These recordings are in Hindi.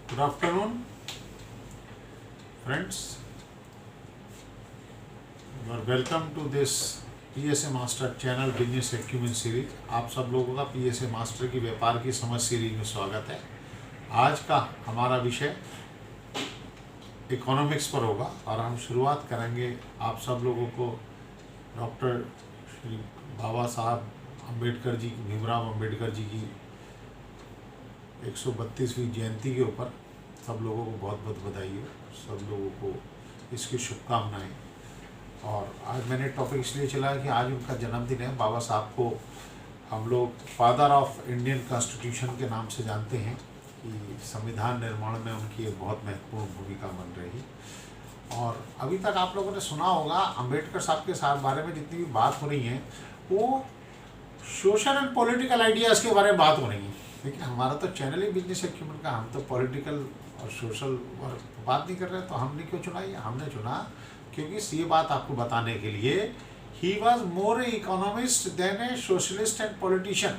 Good afternoon, friends. You are welcome to this PSA master channel business acumen series. आप सब लोगों का PSA मास्टर की व्यापार की समझ सीरीज में स्वागत है। आज का हमारा विषय इकोनॉमिक्स पर होगा और हम शुरुआत करेंगे आप सब लोगों को डॉक्टर श्री बाबा साहब अम्बेडकर जी की, भीमराव अम्बेडकर जी की 132वीं जयंती के ऊपर सब लोगों को बहुत बहुत बधाई हो, सब लोगों को इसकी शुभकामनाएं। और आज मैंने टॉपिक इसलिए चलाया कि आज उनका जन्मदिन है। बाबा साहब को हम लोग फादर ऑफ इंडियन कॉन्स्टिट्यूशन के नाम से जानते हैं कि संविधान निर्माण में उनकी एक बहुत महत्वपूर्ण भूमिका बन रही। और अभी तक आप लोगों ने सुना होगा अम्बेडकर साहब के साथ बारे में जितनी भी बात हो रही है वो सोशल एंड पॉलिटिकल आइडियाज़ के बारे में बात हो रही है। देखिए, हमारा तो चैनल ही बिजनेस एक्यूमेन का, हम तो पॉलिटिकल और सोशल बात नहीं कर रहे। तो हमने क्यों चुना? ये हमने चुना क्योंकि ये बात आपको बताने के लिए he was more a economist than a socialist and politician.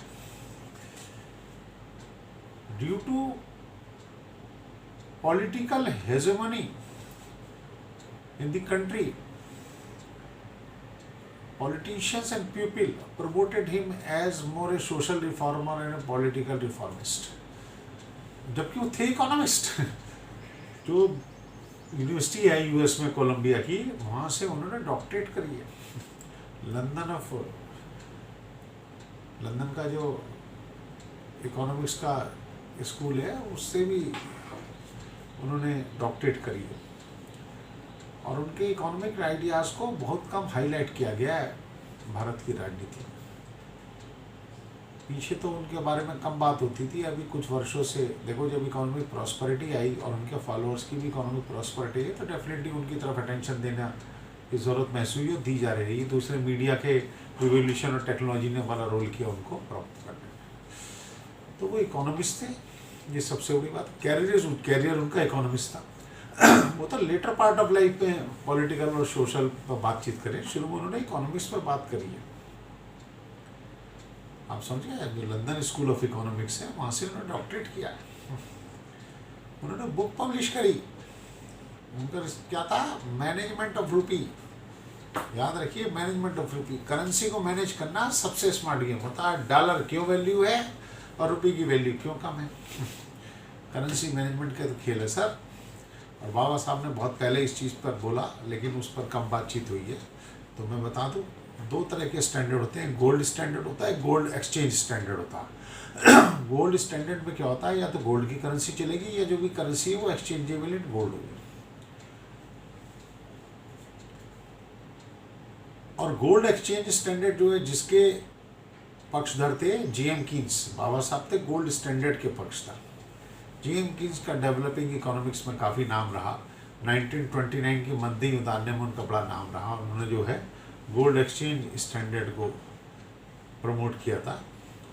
Due to political hegemony in the country, politicians and people promoted him as more a social reformer and a political reformist, जबकि वो थे इकोनॉमिस्ट। जो यूनिवर्सिटी है यूएस में कोलंबिया की, वहाँ से उन्होंने डॉक्टरेट करी है। लंदन का जो इकोनॉमिक्स का स्कूल है उससे भी उन्होंने डॉक्टरेट करी है। और उनके इकोनॉमिक आइडियाज़ को बहुत कम हाईलाइट किया गया है भारत की राजनीति में। पीछे तो उनके बारे में कम बात होती थी। अभी कुछ वर्षों से देखो, जब इकोनॉमिक प्रॉस्पेरिटी आई और उनके फॉलोअर्स की भी इकोनॉमिक प्रॉस्पेरिटी है तो डेफिनेटली उनकी तरफ अटेंशन देना की ज़रूरत महसूस दी जा रही है। दूसरे मीडिया के रिवोल्यूशन और टेक्नोलॉजी ने बड़ा रोल किया उनको प्राप्त करने में। तो वो इकोनॉमिस्ट थे, ये सबसे बड़ी बात। कैरियर उनका इकोनॉमिस्ट था। वो तो लेटर पार्ट ऑफ लाइफ में पॉलिटिकल और सोशल पर बातचीत करें, शुरू में उन्होंने इकोनॉमिक्स पर बात करी है। आप समझिए, जो लंदन स्कूल ऑफ इकोनॉमिक्स है वहाँ से उन्होंने डॉक्टरेट किया है। उन्होंने बुक पब्लिश करी। उनका क्या था? मैनेजमेंट ऑफ रूपी। याद रखिए, मैनेजमेंट ऑफ रूपी। करेंसी को मैनेज करना सबसे स्मार्ट गेम होता है। डॉलर क्यों वैल्यू है और रुपये की वैल्यू क्यों कम है? करेंसी मैनेजमेंट का तो खेल है सर। और बाबा साहब ने बहुत पहले इस चीज़ पर बोला, लेकिन उस पर कम बातचीत हुई है। तो मैं बता दूं, दो तरह के स्टैंडर्ड होते हैं। गोल्ड स्टैंडर्ड होता है, गोल्ड एक्सचेंज स्टैंडर्ड होता है। गोल्ड स्टैंडर्ड में क्या होता है? या तो गोल्ड की करेंसी चलेगी या जो भी करेंसी है वो एक्सचेंजेबल इन गोल्ड होगी। और गोल्ड एक्सचेंज स्टैंडर्ड जो है, जिसके पक्षधर थे जेएम कीन्स, बाबा साहब थे गोल्ड स्टैंडर्ड के पक्षधर। जेएम कीन्स का डेवलपिंग इकोनॉमिक्स में काफ़ी नाम रहा। 1929 की मंदी उतारने में उनका बड़ा नाम रहा। उन्होंने जो है गोल्ड एक्सचेंज स्टैंडर्ड को प्रमोट किया था।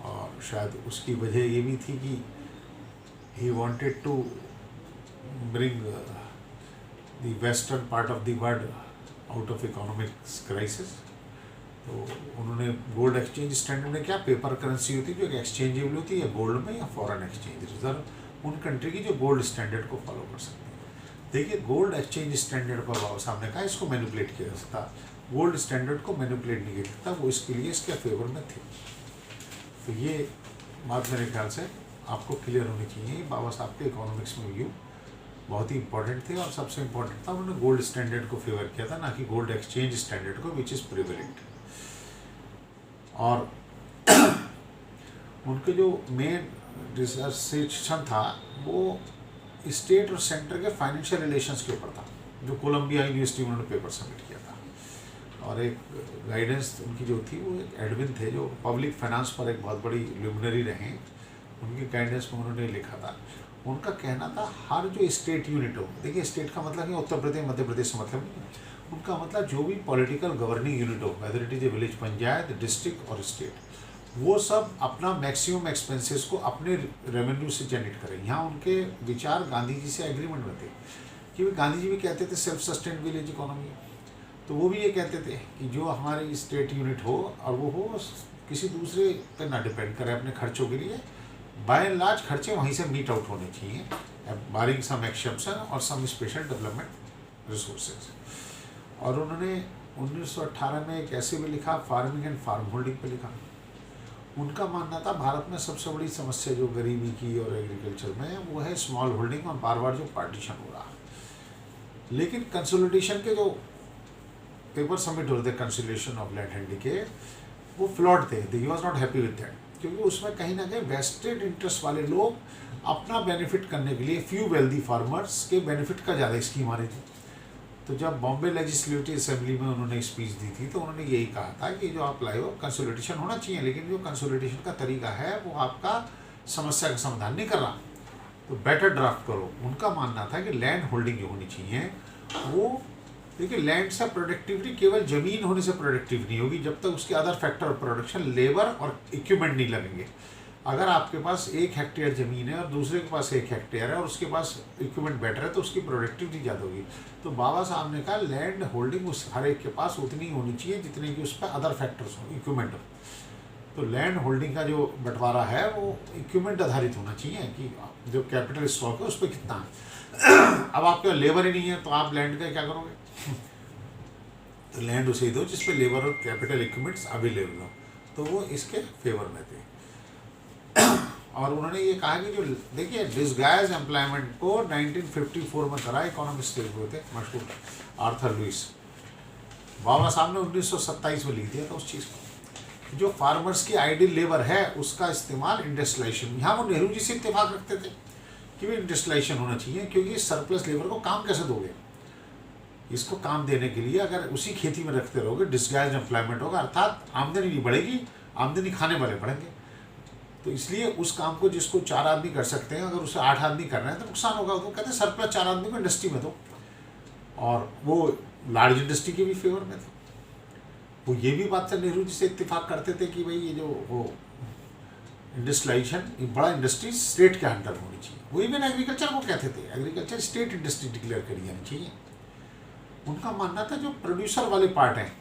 और शायद उसकी वजह ये भी थी कि he wanted to bring the western part of the world out of economics crisis. तो उन्होंने गोल्ड एक्सचेंज स्टैंडर्ड में क्या, पेपर करेंसी होती है जो एक्सचेंजेबल होती है, या गोल्ड में या फॉरेन एक्सचेंज रिजर्व, उन कंट्री की जो गोल्ड स्टैंडर्ड को फॉलो कर सकते हैं। देखिए, गोल्ड एक्सचेंज स्टैंडर्ड पर बाबा साहब ने कहा इसको मैनिपुलेट किया जा सकता। गोल्ड स्टैंडर्ड को मैनिपुलेट नहीं किया सकता, वो इसके लिए इसके फेवर में थे। तो ये बात मेरे ख्याल से आपको क्लियर होनी चाहिए। बाबा साहब के इकोनॉमिक्स में व्यू बहुत ही इंपॉर्टेंट थे। और सबसे इंपॉर्टेंट था, उन्होंने गोल्ड स्टैंडर्ड को फेवर किया था, ना कि गोल्ड एक्सचेंज स्टैंडर्ड को, विच इज़ प्रिवेलेंट। और उनके जो मेन रिसर्च था वो स्टेट और सेंटर के फाइनेंशियल रिलेशंस के ऊपर था, जो कोलंबिया यूनिवर्सिटी में उन्होंने पेपर सबमिट किया था। और एक गाइडेंस उनकी जो थी वो एक एडविन थे, जो पब्लिक फाइनेंस पर एक बहुत बड़ी ल्यूमिनरी रहे। उनकी गाइडेंस में उन्होंने लिखा था, उनका कहना था हर जो स्टेट यूनिट हो, देखिए स्टेट का मतलब नहीं उत्तर प्रदेश मध्य प्रदेश से मतलब नहीं, उनका मतलब जो भी पॉलिटिकल गवर्निंग यूनिट हो, whether it is a village panchayat, district और स्टेट, वो सब अपना मैक्सिमम एक्सपेंसेस को अपने रेवेन्यू से जनरेट करें। यहाँ उनके विचार गांधी जी से एग्रीमेंट में थे कि गांधी जी भी कहते थे सेल्फ सस्टेन्ड विलेज इकोनॉमी। तो वो भी ये कहते थे कि जो हमारी स्टेट यूनिट हो और वो हो किसी दूसरे पर ना डिपेंड करे अपने खर्चों के लिए, बाय एंड लार्ज खर्चे वहीं से मीट आउट होने चाहिए, बारिंग सम एक्सेप्शन और सम स्पेशल डेवलपमेंट रिसोर्सेज। और उन्होंने 1918 में एक ऐसे भी लिखा, फार्मिंग एंड फार्म होल्डिंग पे लिखा। उनका मानना था भारत में सबसे बड़ी समस्या जो गरीबी की और एग्रीकल्चर में वो है स्मॉल होल्डिंग और बार बार जो पार्टीशन हो रहा। लेकिन कंसोलिडेशन के जो पेपर सबमिट हो रहे थे कंसोलिडेशन ऑफ लैंड हैंडी के, वो फ्लॉड थे, he was not happy with that, क्योंकि उसमें कहीं ना कहीं वेस्टेड इंटरेस्ट वाले लोग अपना बेनिफिट करने के लिए फ्यू वेल्दी फार्मर्स के बेनिफिट का ज़्यादा स्कीम आ रही थी। तो जब बॉम्बे लेजिस्लेटिव असेंबली में उन्होंने स्पीच दी थी तो उन्होंने यही कहा था कि जो आप लाए हो कंसोलिडेशन होना चाहिए, लेकिन जो कंसोलिडेशन का तरीका है वो आपका समस्या का समाधान नहीं कर रहा, तो बेटर ड्राफ्ट करो। उनका मानना था कि लैंड होल्डिंग जो होनी चाहिए वो, देखिए लैंड से प्रोडक्टिविटी केवल ज़मीन होने से प्रोडक्टिव नहीं होगी जब तक उसके other factor of production, labour और इक्विपमेंट नहीं लगेंगे। अगर आपके पास 1 हेक्टेयर ज़मीन है और दूसरे के पास 1 हेक्टेयर है और उसके पास इक्विपमेंट बेटर है तो उसकी प्रोडक्टिविटी ज़्यादा होगी। तो बाबा साहब ने कहा लैंड होल्डिंग उस हर एक के पास उतनी होनी चाहिए जितने की उस पर अदर फैक्टर्स हो, इक्विपमेंट हो। तो लैंड होल्डिंग का जो बंटवारा है वो इक्विपमेंट आधारित होना चाहिए कि जो कैपिटल स्टॉक है उस पर कितना है। अब आपके लेबर ही नहीं है तो आप लैंड का क्या करोगे? तो लैंड उसे ही दो जिस पे लेबर और कैपिटल इक्विपमेंट्स अवेलेबल हो। तो वो इसके फेवर में थे। और उन्होंने ये कहा कि जो देखिए डिस्गाइज एम्प्लॉयमेंट को 1954 में करा, इकोनॉमिस्ट हुए थे मशहूर आर्थर लुइस। बाबा साहब ने 1927 में लिख दिया था उस चीज़ को। जो फार्मर्स की आइडियल लेबर है उसका इस्तेमाल इंडस्ट्रियलाइजेशन, यहाँ वो नेहरू जी से इत्तेफाक रखते थे कि भी इंडस्ट्रियलाइजेशन होना चाहिए, क्योंकि सरप्लस लेबर को काम कैसे दोगे? इसको काम देने के लिए अगर उसी खेती में रखते रहोगे डिस्गाइज एम्प्लॉयमेंट होगा, अर्थात आमदनी नहीं बढ़ेगी, आमदनी खाने वाले बढ़ेंगे। तो इसलिए उस काम को जिसको 4 आदमी कर सकते हैं अगर उसे 8 आदमी कर रहे हैं तो नुकसान होगा। तो कहते हैं सरप्लस 4 आदमी को इंडस्ट्री में दो। और वो लार्ज इंडस्ट्री के भी फेवर में थे। वो ये भी बात से नेहरू जी से इत्तेफाक करते थे कि भाई ये जो वो इंडस्ट्रियलाइजेशन, बड़ा इंडस्ट्री स्टेट के अंडर होनी चाहिए। वो इवन एग्रीकल्चर को कहते थे एग्रीकल्चर स्टेट इंडस्ट्री डिक्लेयर करी जानी चाहिए। उनका मानना था जो प्रोड्यूसर वाले पार्ट हैं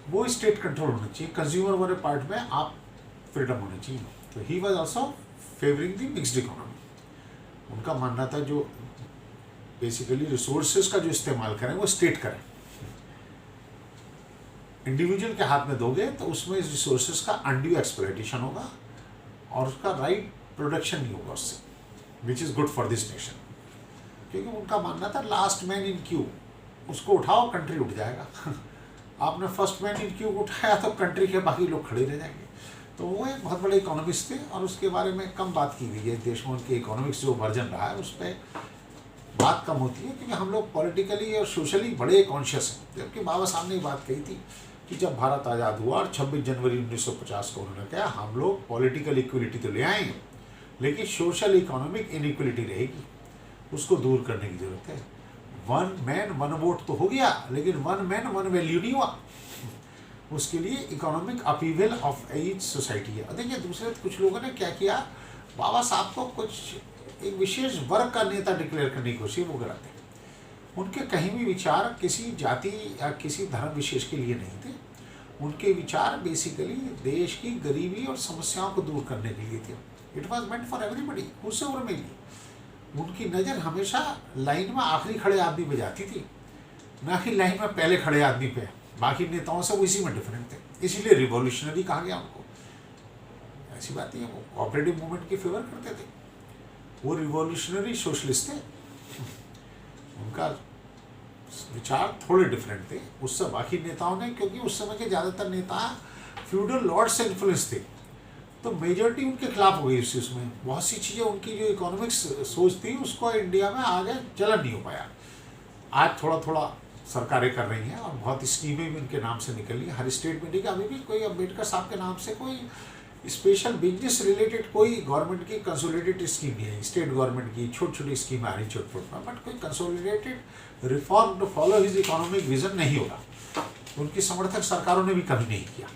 वो स्टेट कंट्रोल होना चाहिए, कंज्यूमर वाले पार्ट में आप फ्रीडम होनी चाहिए। तो he was also favouring the mixed economy. उनका मानना था जो बेसिकली रिसोर्सेज का जो इस्तेमाल करें वो स्टेट करें, इंडिविजुअल के हाथ में दोगे तो उसमें इस रिसोर्सेज का अनड्यू एक्सप्लॉयटेशन होगा और उसका राइट प्रोडक्शन नहीं होगा उससे, which is good for this nation. क्योंकि उनका मानना था लास्ट मैन इन क्यू, उसको उठाओ कंट्री उठ जाएगा। आपने फर्स्ट मैन इन क्यू उठाया तो कंट्री के बाकी लोग खड़े रह जाएंगे। तो वो एक बहुत बड़े इकोनॉमिस्ट थे और उसके बारे में कम बात की गई है देश में। उनके इकोनॉमिक्स जो वर्जन रहा है उस पर बात कम होती है क्योंकि हम लोग पॉलिटिकली और सोशली बड़े कॉन्शियस हैं। जबकि बाबा साहब ने बात कही थी कि जब भारत आज़ाद हुआ और 26 जनवरी 1950 को उन्होंने कहा हम लोग पॉलिटिकल इक्वलिटी तो ले आएंगे लेकिन सोशल इकोनॉमिक इनइक्वलिटी रहेगी, उसको दूर करने की जरूरत है। 1 मैन 1 वोट तो हो गया लेकिन 1 मैन 1 वैल्यू नहीं हुआ। उसके लिए इकोनॉमिक अपीवल ऑफ ईच सोसाइटी है। देखिए दूसरे कुछ लोगों ने क्या किया, बाबा साहब को कुछ एक विशेष वर्ग का नेता डिक्लेयर करने की कोशिश वो कराते हैं। उनके कहीं भी विचार किसी जाति या किसी धर्म विशेष के लिए नहीं थे। उनके विचार बेसिकली देश की गरीबी और समस्याओं को दूर करने के लिए थे। It was meant for everybody, उससे और में लिए। उनकी नज़र हमेशा लाइन में आखिरी खड़े आदमी पे जाती थी, ना कि लाइन में पहले खड़े आदमी पे। बाकी नेताओं से वो इसी में डिफरेंट थे, इसीलिए रिवॉल्यूशनरी कहा गया उनको। ऐसी बात नहीं है, वो कोऑपरेटिव मूवमेंट की फेवर करते थे, वो रिवॉल्यूशनरी सोशलिस्ट थे। उनका विचार थोड़े डिफरेंट थे उससे बाकी नेताओं ने, क्योंकि उस समय के ज़्यादातर नेता फ्यूडल लॉर्ड से इन्फ्लुएंस थे, तो मेजॉरिटी उनके खिलाफ हो गई उस चीज़ में। बहुत सी चीज़ें उनकी जो इकोनॉमिक्स सोच थी उसको इंडिया में आगे चलन नहीं हो पाया। आज थोड़ा थोड़ा सरकारें कर रही हैं और बहुत स्कीमें भी उनके नाम से निकली हैं हर स्टेट में। देखिए अभी भी कोई अम्बेडकर साहब के नाम से कोई स्पेशल बिजनेस रिलेटेड कोई गवर्नमेंट की कंसोलिडेटेड स्कीम नहीं है। स्टेट गवर्नमेंट की छोटी छोटी स्कीम आ रही छोट छोट में, बट कोई consolidated reform to follow his economic vision नहीं होगा। उनकी समर्थक सरकारों ने भी कभी नहीं किया,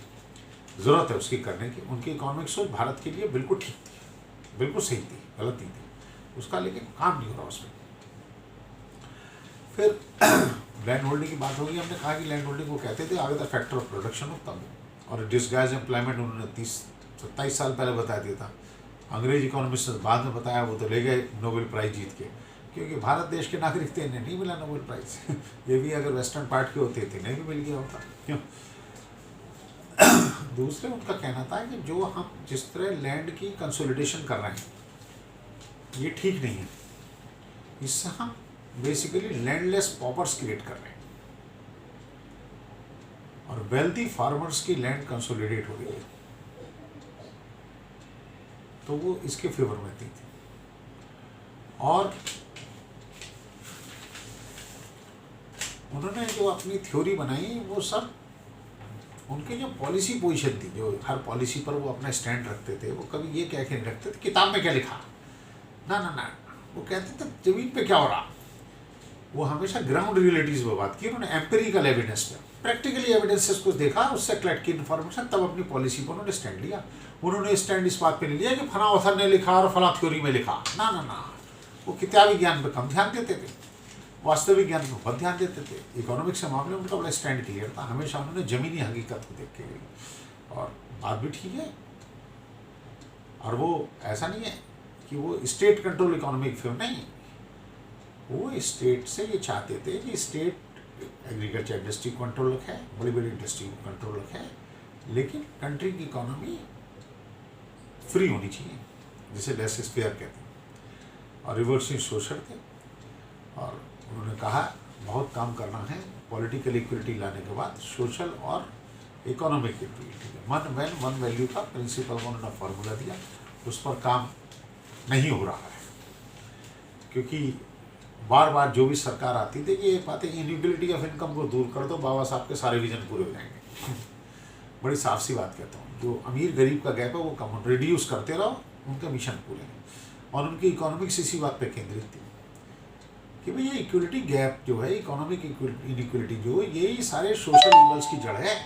ज़रूरत है उसकी करने की। उनकी इकोनॉमिक सोच भारत के लिए बिल्कुल ठीक थी, बिल्कुल सही थी, गलत नहीं थी उसका, लेकिन काम नहीं हो रहा उसमें। फिर लैंड होल्डिंग की बात होगी। हमने कहा कि लैंड होल्डिंग को कहते थे आगे द फैक्टर ऑफ प्रोडक्शन हो तब, और डिस्गाइज एम्प्लॉयमेंट उन्होंने 27 साल पहले बता दिया था। अंग्रेज इकोनॉमिस्ट ने बाद में बताया, वो तो ले गए नोबेल प्राइज़ जीत के, क्योंकि भारत देश के नागरिक थे, इन्हें नहीं मिला नोबेल प्राइज़। ये भी अगर वेस्टर्न पार्ट के होते थे नहीं भी मिल गया होता, क्यों। दूसरे उनका कहना था कि जो हम जिस तरह लैंड की कंसोलिडेशन कर रहे हैं ये ठीक नहीं है, इससे हम बेसिकली लैंडलेस पॉपर्स क्रिएट कर रहे हैं और वेल्दी फार्मर्स की लैंड कंसोलिडेट हो रही है। तो वो इसके फेवर में थी। और उन्होंने जो अपनी थ्योरी बनाई वो सब उनके जो पॉलिसी पोजीशन थी, जो हर पॉलिसी पर वो अपना स्टैंड रखते थे, वो कभी ये कह के नहीं रखते थे किताब में क्या लिखा, ना ना ना, वो कहते थे जमीन पे क्या हो रहा। वो हमेशा ग्राउंड रियलिटीज़ में बात की उन्होंने, एम्पेरिकल एविडेंस पे, प्रैक्टिकली एविडेंसेस को देखा, उससे कलेक्ट की इन्फॉर्मेशन, तब अपनी पॉलिसी पर उन्होंने स्टैंड लिया। उन्होंने स्टैंड इस बात पे नहीं लिया कि फला ऑथर ने लिखा और फला थ्योरी में लिखा, ना ना ना, वो किताबी ज्ञान पे कम ध्यान देते थे, वास्तविक ज्ञान पर बहुत ध्यान देते थे। इकोनॉमिक्स के मामले में उनका बड़ा स्टैंड क्लियर था, हमेशा उन्होंने ज़मीनी हकीकत को देख के गई। और बात भी ठीक है। और वो ऐसा नहीं है कि वो स्टेट कंट्रोल इकोनॉमिक फिल्म नहीं, वो स्टेट से ये चाहते थे कि स्टेट एग्रीकल्चर इंडस्ट्री कंट्रोल रखे, बड़ी बड़ी इंडस्ट्री को कंट्रोल रखे, लेकिन कंट्री की इकोनॉमी फ्री होनी चाहिए, जिसे लेसेस फेयर कहते हैं। और रिवर्सिंग सोशल थे। और उन्होंने कहा बहुत काम करना है पॉलिटिकल इक्वलिटी लाने के बाद, सोशल और economic equality, one man one value का प्रिंसिपल को उन्होंने फार्मूला दिया, उस पर काम नहीं हो रहा है। क्योंकि बार बार जो भी सरकार आती थी कि एक बात है, इनइक्वलिटी ऑफ इनकम को दूर कर दो, बाबा साहब के सारे विजन पूरे हो जाएंगे। बड़ी साफ सी बात कहता हूँ, जो अमीर गरीब का गैप है वो कम रिड्यूस करते रहो, उनके मिशन पूरे हैं। और उनकी इकोनॉमिक्स इसी बात पे केंद्रित थी कि भाई ये इक्वलिटी गैप जो है, इकोनॉमिक इनइक्वलिटी जो है, यही सारे सोशल इवल्स की जड़ है।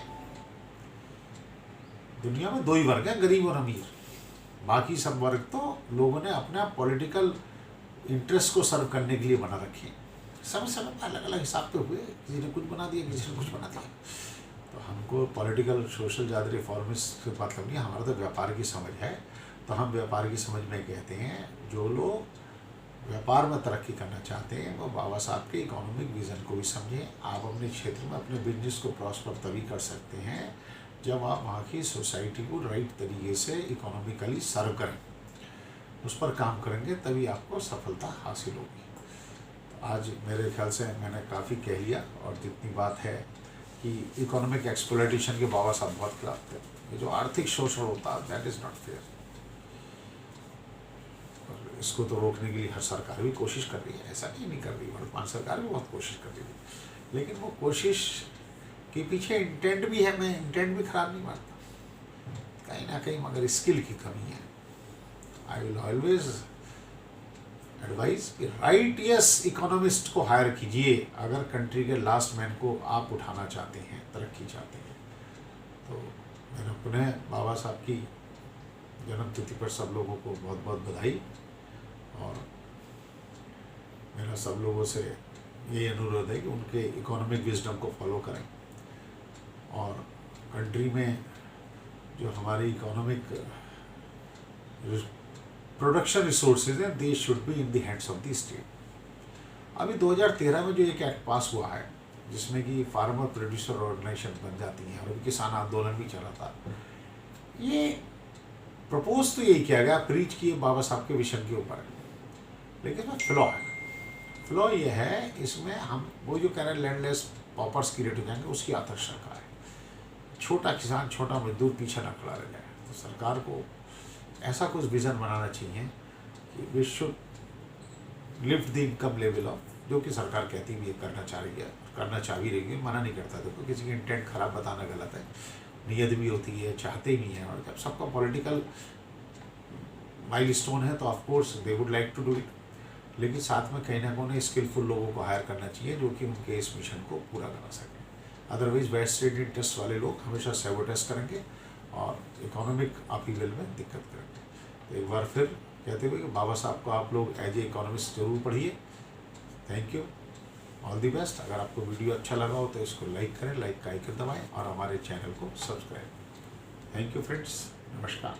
दुनिया में दो ही वर्ग है, गरीब और अमीर, बाकी सब वर्ग तो लोगों ने अपना पॉलिटिकल इंटरेस्ट को सर्व करने के लिए बना रखे हैं। समय समय पर अलग अलग हिसाब पे हुए, किसी ने कुछ बना दिया, किसी ने कुछ बना दिया। तो हमको पॉलिटिकल सोशल ज़्यादा रिफॉर्मिस्ट से मतलब नहीं, हमारा तो व्यापार की समझ है। तो हम व्यापार की समझ में कहते हैं, जो लोग व्यापार में तरक्की करना चाहते हैं वो बाबा साहब के इकोनॉमिक विज़न को भी समझें। आप अपने क्षेत्र में अपने बिजनेस को प्रॉस्पर तभी कर सकते हैं जब आप वहाँ की सोसाइटी को राइट तरीके से इकोनॉमिकली सर्व करें, उस पर काम करेंगे, तभी आपको सफलता हासिल होगी। तो आज मेरे ख्याल से मैंने काफ़ी कह लिया। और जितनी बात है कि इकोनॉमिक एक्सप्लॉयटेशन के बाबा साहब बहुत खिलाफ थे, ये जो आर्थिक शोषण होता है दैट इज़ नॉट फेयर। और इसको तो रोकने के लिए हर सरकार भी कोशिश कर रही है, ऐसा नहीं कर रही, वर्तमान सरकार भी बहुत कोशिश कर रही है, लेकिन वो कोशिश के पीछे इंटेंट भी है। मैं इंटेंट भी खराब नहीं मानता, कहीं ना कहीं मगर स्किल की कमी है। आई विल ऑलवेज एडवाइज कि राइटियस इकोनॉमिस्ट को हायर कीजिए अगर कंट्री के लास्ट मैन को आप उठाना चाहते हैं, तरक्की चाहते हैं। तो मैंने पुनः बाबा साहब की जन्मतिथि पर सब लोगों को बहुत बहुत बधाई। और मेरा सब लोगों से यही अनुरोध है कि उनके इकोनॉमिक विजडम को फॉलो करें। और कंट्री में जो हमारी इकोनॉमिक प्रोडक्शन रिसोर्सेज हैं, they should be in the hands of the state. अभी 2013 में जो एक एक्ट पास हुआ है जिसमें कि फार्मर प्रोड्यूसर ऑर्गेनाइजेशन बन जाती हैं, और अभी किसान आंदोलन भी चला था, ये प्रपोज तो यही किया गया, प्रीच किए बाबा साहब के विजन के ऊपर, लेकिन इसमें फ्लॉ है। फ्लॉ ये है, इसमें हम वो जो कह रहे हैं लैंडलेस पॉपर्स क्रिएट हो जाएंगे, उसकी आशंका है। छोटा किसान, छोटा मजदूर पीछे न खड़ा रह जाए। तो सरकार को ऐसा कुछ विज़न बनाना चाहिए कि we should lift the income level of, जो कि सरकार कहती भी करना चाह रही है, करना चाह भी रही है, मना नहीं करता। देखो किसी की इंटेंट खराब बताना गलत है, नीयत भी होती है, चाहते भी हैं। और जब सबका पॉलिटिकल माइलस्टोन है तो of course they would like to do it, लेकिन साथ में कहीं ना कहीं स्किलफुल लोगों को हायर करना चाहिए जो कि उनके इस मिशन को पूरा करा सकें। अदरवाइज वेस्टेड इंटरेस्ट वाले लोग हमेशा सैबोटेज करेंगे और इकोनॉमिक अपीवल में दिक्कत करेंगे। तो एक बार फिर कहते हुए कि बाबा साहब को आप लोग एज ए इकोनॉमिस्ट जरूर पढ़िए। Thank you, all the best. अगर आपको वीडियो अच्छा लगा हो तो इसको लाइक करें, लाइक का आइकन दबाएं और हमारे चैनल को सब्सक्राइब। Thank you friends. नमस्कार।